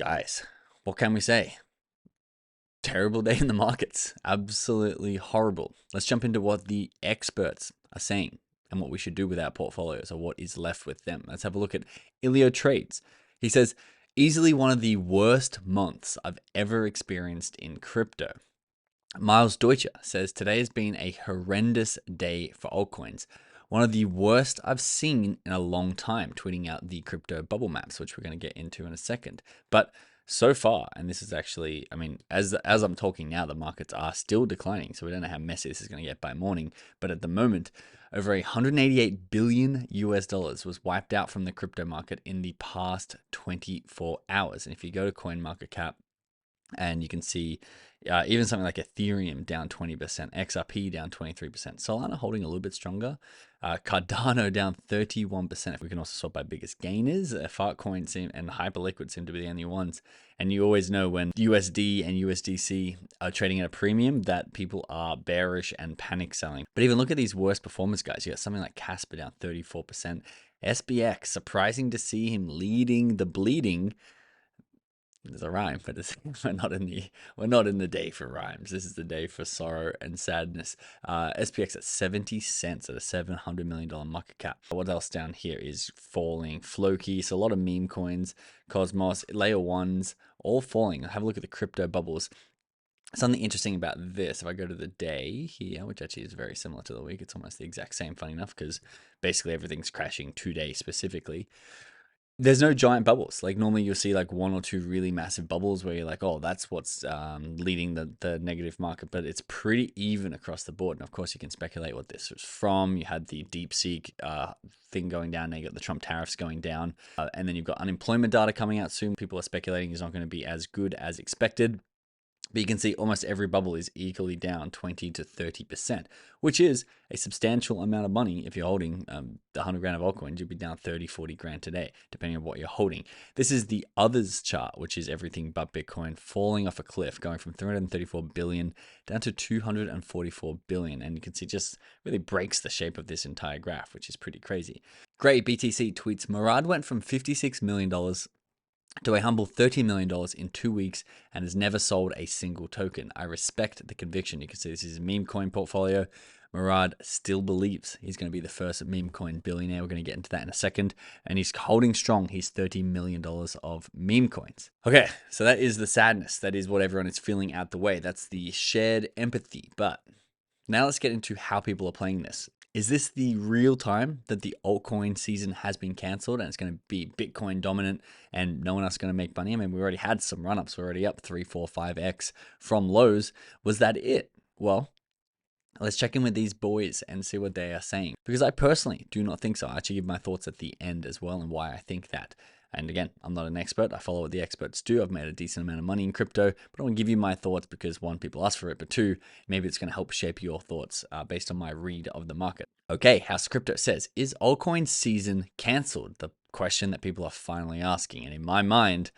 Guys, what can we say? Terrible day in the markets. Absolutely horrible. Let's jump into what the experts are saying and what we should do with our portfolios, or what is left with them. Let's have a look at Ilio Trades. He says, easily one of the worst months I've ever experienced in crypto. Miles Deutscher says, today has been a horrendous day for altcoins. One of the worst I've seen in a long time, tweeting out the crypto bubble maps, which we're going to get into in a second. But so far, and this is actually, I mean, as I'm talking now, the markets are still declining. So we don't know how messy this is going to get by morning. But at the moment, over 188 billion US dollars was wiped out from the crypto market in the past 24 hours. And if you go to CoinMarketCap, and you can see even something like Ethereum down 20%, XRP down 23%, Solana holding a little bit stronger, Cardano down 31%. We can also sort by biggest gainers. Fartcoin and Hyperliquid seem to be the only ones. And you always know when USD and USDC are trading at a premium that people are bearish and panic selling. But even look at these worst performance guys. You got something like Casper down 34%. SBX, surprising to see him leading the bleeding. There's a rhyme, but we're not in the day for rhymes. This is the day for sorrow and sadness. SPX at 70 cents at a $700 million market cap. What else down here is falling? Floki, so a lot of meme coins, Cosmos, layer ones, all falling. Have a look at the crypto bubbles. Something interesting about this, if I go to the day here, which actually is very similar to the week, it's almost the exact same, funny enough, because basically everything's crashing today specifically. There's no giant bubbles. Like normally you'll see like one or two really massive bubbles where you're like, oh, that's what's leading the negative market, but it's pretty even across the board. And of course you can speculate what this was from. You had the DeepSeek thing going down. Now you got the Trump tariffs going down. And then you've got unemployment data coming out soon. People are speculating it's not going to be as good as expected. But you can see almost every bubble is equally down 20 to 30%, which is a substantial amount of money. If you're holding 100 grand of altcoins, you'd be down 30, 40 grand today, depending on what you're holding. This is the others chart, which is everything but Bitcoin falling off a cliff, going from 334 billion down to 244 billion. And you can see just really breaks the shape of this entire graph, which is pretty crazy. Great BTC tweets, Murad went from $56 million to a humble $30 million in 2 weeks and has never sold a single token. I respect the conviction. You can see this is his meme coin portfolio. Murad still believes he's going to be the first meme coin billionaire. We're going to get into that in a second. And he's holding strong his $30 million of meme coins. Okay, so that is the sadness. That is what everyone is feeling out the way. That's the shared empathy. But now let's get into how people are playing this. Is this the real time that the altcoin season has been canceled and it's going to be Bitcoin dominant and no one else is going to make money? I mean, we already had some run-ups. We're already up 3, 4, 5x from lows. Was that it? Well, let's check in with these boys and see what they are saying. Because I personally do not think so. I actually give my thoughts at the end as well and why I think that. And again, I'm not an expert. I follow what the experts do. I've made a decent amount of money in crypto, but I want to give you my thoughts because one, people ask for it, but two, maybe it's going to help shape your thoughts based on my read of the market. Okay, House Crypto says, is altcoin season canceled? The question that people are finally asking. And in my mind,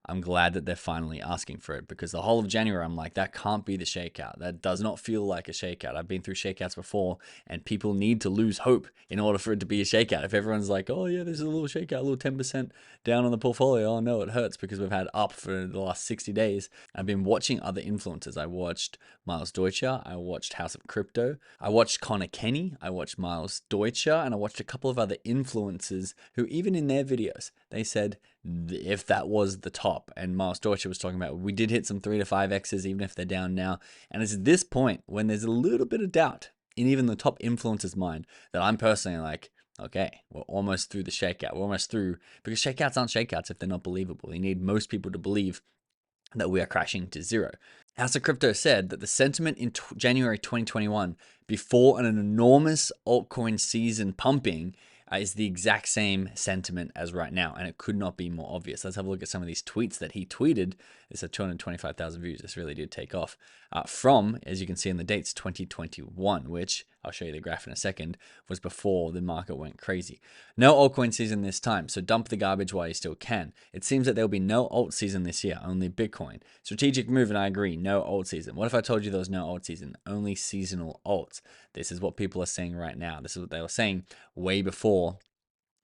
I'm glad that they're finally asking for it because the whole of January, I'm like, that can't be the shakeout. That does not feel like a shakeout. I've been through shakeouts before and people need to lose hope in order for it to be a shakeout. If everyone's like, oh yeah, there's a little shakeout, a little 10% down on the portfolio. Oh no, it hurts because we've had up for the last 60 days. I've been watching other influencers. I watched Miles Deutscher. I watched House of Crypto. I watched Connor Kenny. I watched Miles Deutscher and I watched a couple of other influencers who even in their videos, they said, if that was the top, and Miles Deutscher was talking about, we did hit some 3 to 5x's even if they're down now. And it's at this point when there's a little bit of doubt in even the top influencer's mind that I'm personally like, okay, we're almost through the shakeout. We're almost through, because shakeouts aren't shakeouts if they're not believable. You need most people to believe that we are crashing to zero. House of Crypto said that the sentiment in January 2021, before an enormous altcoin season pumping, is the exact same sentiment as right now, and it could not be more obvious. Let's have a look at some of these tweets that he tweeted. It's had 225,000 views. This really did take off. From, as you can see in the dates, 2021, which I'll show you the graph in a second, was before the market went crazy. No altcoin season this time, so dump the garbage while you still can. It seems that there will be no alt season this year, only Bitcoin. Strategic move, and I agree, no alt season. What if I told you there was no alt season, only seasonal alts? This is what people are saying right now. This is what they were saying way before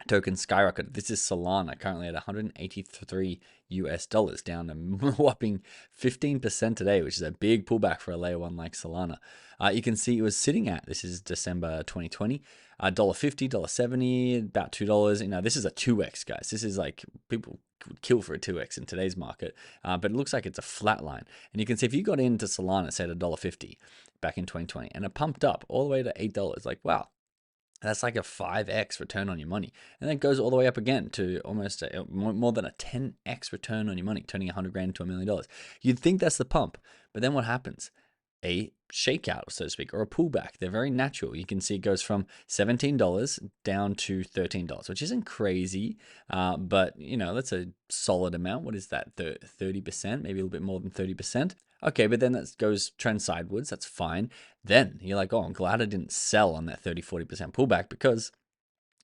token skyrocketed. This is Solana, currently at 183 US dollars, down a whopping 15% today, which is a big pullback for a layer one like Solana. You can see it was sitting at, this is December 2020, $1.50, $1.70, about $2. You know, this is a 2x, guys. This is like, people would kill for a 2x in today's market, but it looks like it's a flat line. And you can see if you got into Solana, say at $1.50 back in 2020, and it pumped up all the way to $8, like, wow, that's like a 5x return on your money. And then it goes all the way up again to almost more than a 10x return on your money, turning 100 grand into $1 million. You'd think that's the pump, but then what happens? A shakeout, so to speak, or a pullback. They're very natural. You can see it goes from $17 down to $13, which isn't crazy, but you know, that's a solid amount. What is that? 30%, maybe a little bit more than 30%. Okay, but then that goes trend sideways. That's fine. Then you're like, oh, I'm glad I didn't sell on that 30-40% pullback, because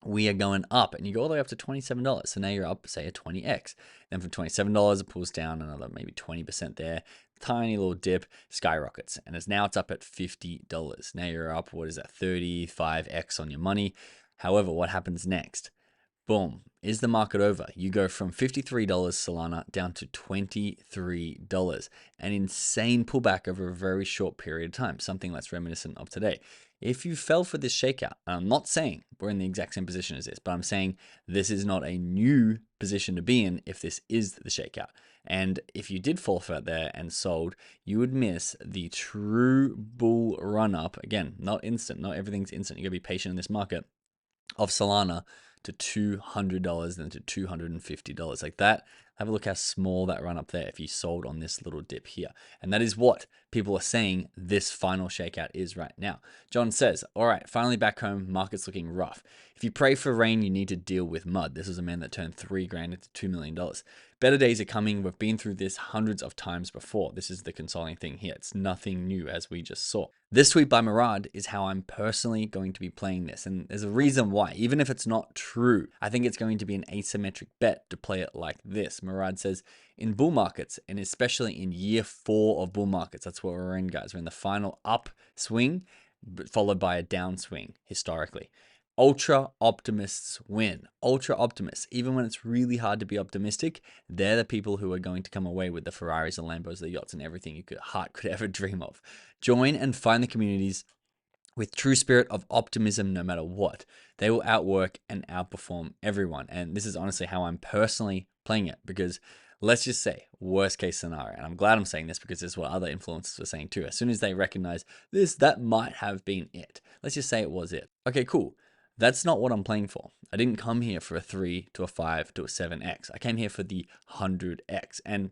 we are going up, and you go all the way up to $27. So now you're up, say, a 20x. Then from $27, it pulls down another maybe 20% there. Tiny little dip, skyrockets. And it's up at $50. Now you're up, what is that, 35x on your money. However, what happens next? Boom. Is the market over? You go from $53 Solana down to $23. An insane pullback over a very short period of time, something that's reminiscent of today. If you fell for this shakeout, and I'm not saying we're in the exact same position as this, but I'm saying this is not a new position to be in if this is the shakeout. And if you did fall for it there and sold, you would miss the true bull run up. Again, not instant, not everything's instant. You gotta be patient in this market, of Solana to $200, then to $250. Like that, have a look how small that run up there if you sold on this little dip here. And that is what people are saying this final shakeout is right now. John says, all right, finally back home, market's looking rough. If you pray for rain, you need to deal with mud. This is a man that turned $3 grand into $2 million. Better days are coming. We've been through this hundreds of times before. This is the consoling thing here. It's nothing new, as we just saw. This tweet by Murad is how I'm personally going to be playing this. And there's a reason why. Even if it's not true, I think it's going to be an asymmetric bet to play it like this. Murad says, in bull markets, and especially in year 4 of bull markets, that's what we're in, guys. We're in the final upswing, followed by a downswing historically. Ultra optimists win. Ultra optimists, even when it's really hard to be optimistic, they're the people who are going to come away with the Ferraris, the Lambos, the yachts, and everything your heart could ever dream of. Join and find the communities with true spirit of optimism no matter what. They will outwork and outperform everyone. And this is honestly how I'm personally playing it, because let's just say worst case scenario, and I'm glad I'm saying this because this is what other influencers are saying too. As soon as they recognize this, that might have been it. Let's just say it was it. Okay, cool. That's not what I'm playing for. I didn't come here for a 3 to a 5 to a 7x. I came here for the 100x. And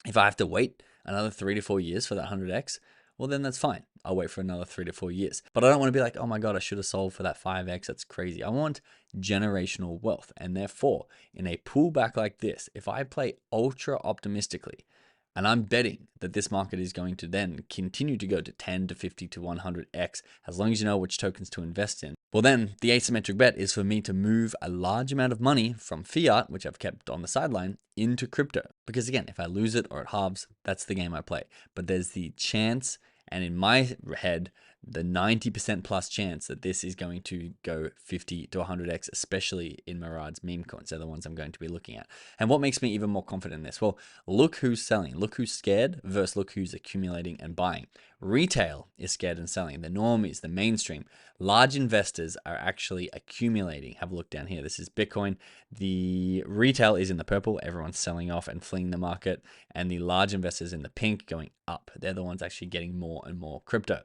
if I have to wait another 3 to 4 years for that 100x, well, then that's fine. I'll wait for another 3 to 4 years. But I don't want to be like, oh my God, I should have sold for that 5x. That's crazy. I want generational wealth. And therefore, in a pullback like this, if I play ultra optimistically, and I'm betting that this market is going to then continue to go to 10 to 50 to 100x, as long as you know which tokens to invest in. Well, then the asymmetric bet is for me to move a large amount of money from fiat, which I've kept on the sideline, into crypto. Because again, if I lose it or it halves, that's the game I play. But there's the chance, and in my head, the 90% plus chance that this is going to go 50 to 100x, especially in Murad's meme coins. They're the ones I'm going to be looking at. And what makes me even more confident in this? Well, look who's selling. Look who's scared versus look who's accumulating and buying. Retail is scared and selling. The normies, the mainstream. Large investors are actually accumulating. Have a look down here. This is Bitcoin. The retail is in the purple. Everyone's selling off and fleeing the market. And the large investors in the pink going up. They're the ones actually getting more and more crypto.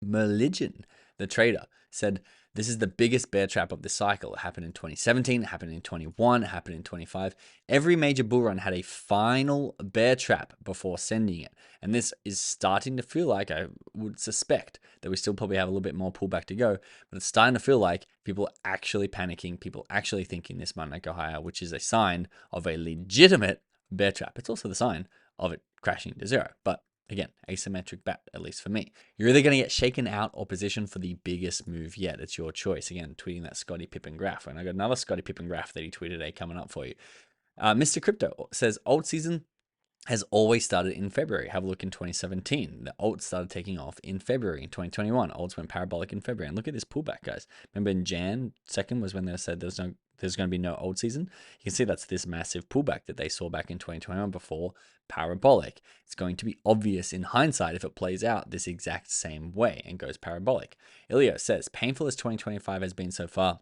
Malignant, the trader, said this is the biggest bear trap of the cycle. It happened in 2017, it happened in 21, it happened in 25. Every major bull run had a final bear trap before sending it. And this is starting to feel like, I would suspect that we still probably have a little bit more pullback to go, but it's starting to feel like people are actually panicking, people actually thinking this might not go higher, which is a sign of a legitimate bear trap. It's also the sign of it crashing to zero. But again, asymmetric bet, at least for me. You're either going to get shaken out or positioned for the biggest move yet. It's your choice. Again, tweeting that Scottie Pippen graph. And I got another Scottie Pippen graph that he tweeted today coming up for you. Mr. Crypto says, alt season has always started in February. Have a look in 2017. The alts started taking off in February. In 2021, alts went parabolic in February. And look at this pullback, guys. Remember in Jan 2nd was when they said there was no there's going to be no old season. You can see that's this massive pullback that they saw back in 2021 before parabolic. It's going to be obvious in hindsight if it plays out this exact same way and goes parabolic. Ilio says, painful as 2025 has been so far,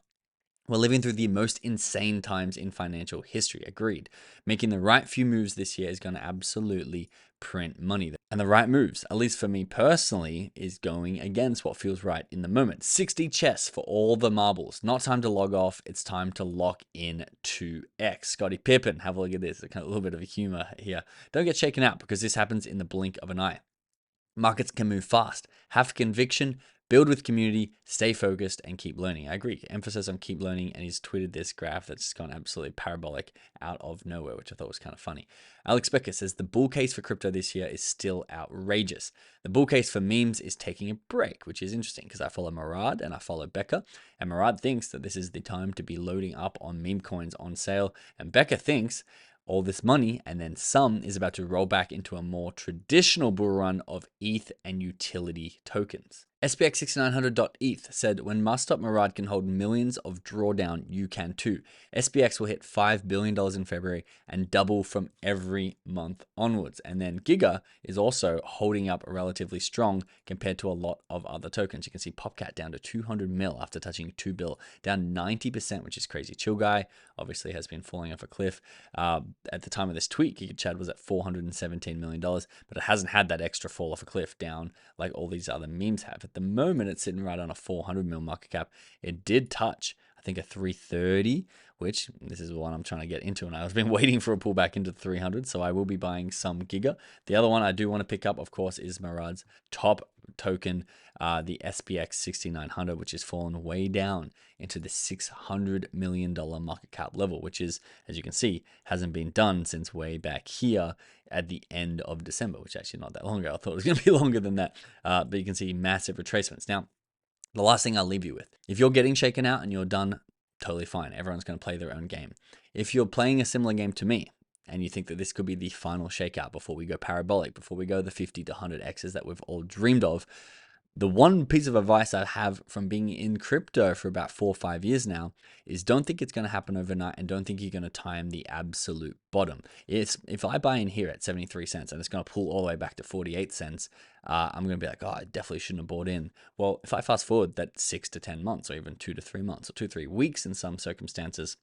we're living through the most insane times in financial history. Agreed. Making the right few moves this year is going to absolutely print money. And the right moves, at least for me personally, is going against what feels right in the moment. 60 chess for all the marbles. Not time to log off. It's time to lock in to X. Scotty Pippen, have a look at this. A little bit of a humor here. Don't get shaken out because this happens in the blink of an eye. Markets can move fast. Have conviction, build with community, stay focused, and keep learning. I agree. Emphasis on keep learning, and he's tweeted this graph that's gone absolutely parabolic out of nowhere, which I thought was kind of funny. Alex Becker says the bull case for crypto this year is still outrageous. The bull case for memes is taking a break, which is interesting because I follow Murad and I follow Becker, and Murad thinks that this is the time to be loading up on meme coins on sale, and Becker thinks all this money and then some is about to roll back into a more traditional bull run of ETH and utility tokens. SPX6900.ETH said, when Mustop Murad can hold millions of drawdown, you can too. SPX will hit $5 billion in February and double from every month onwards. And then Giga is also holding up relatively strong compared to a lot of other tokens. You can see PopCat down to 200 mil after touching 2 bill, down 90%, which is crazy. Chill Guy obviously has been falling off a cliff. At the time of this tweet, Giga Chad was at $417 million, but it hasn't had that extra fall off a cliff down like all these other memes have. At the moment, it's sitting right on a 400 mil market cap. It did touch, I think, a 330, which this is the one I'm trying to get into, and I've been waiting for a pullback into the 300, so I will be buying some Giga. The other one I do want to pick up, of course, is Murad's top token, the SPX 6900, which has fallen way down into the $600 million market cap level, which is, as you can see, hasn't been done since way back here at the end of December, which actually not that long ago. I thought it was going to be longer than that, but you can see massive retracements. Now, the last thing I'll leave you with, if you're getting shaken out and you're done, totally fine. Everyone's going to play their own game. If you're playing a similar game to me, and you think that this could be the final shakeout before we go parabolic, before we go the 50 to 100 X's that we've all dreamed of, the one piece of advice I have from being in crypto for about 4 or 5 years now is don't think it's going to happen overnight, and don't think you're going to time the absolute bottom. If I buy in here at 73 cents and it's going to pull all the way back to 48 cents, I'm going to be like, oh, I definitely shouldn't have bought in. Well, if I fast forward that 6 to 10 months, or even 2 to 3 months, or 2 to 3 weeks in some circumstances,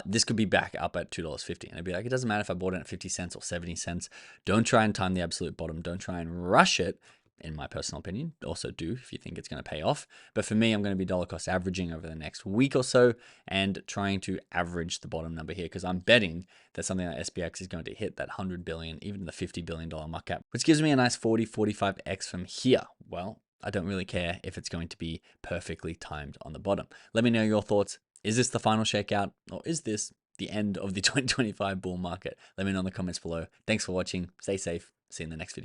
this could be back up at $2.50. And I'd be like, it doesn't matter if I bought it at 50 cents or 70 cents. Don't try and time the absolute bottom. Don't try and rush it, in my personal opinion. Also do if you think it's going to pay off. But for me, I'm going to be dollar cost averaging over the next week or so and trying to average the bottom number here, because I'm betting that something like SPX is going to hit that 100 billion, even the $50 billion market cap, which gives me a nice 40, 45x from here. Well, I don't really care if it's going to be perfectly timed on the bottom. Let me know your thoughts. Is this the final shakeout, or is this the end of the 2025 bull market? Let me know in the comments below. Thanks for watching. Stay safe. See you in the next video.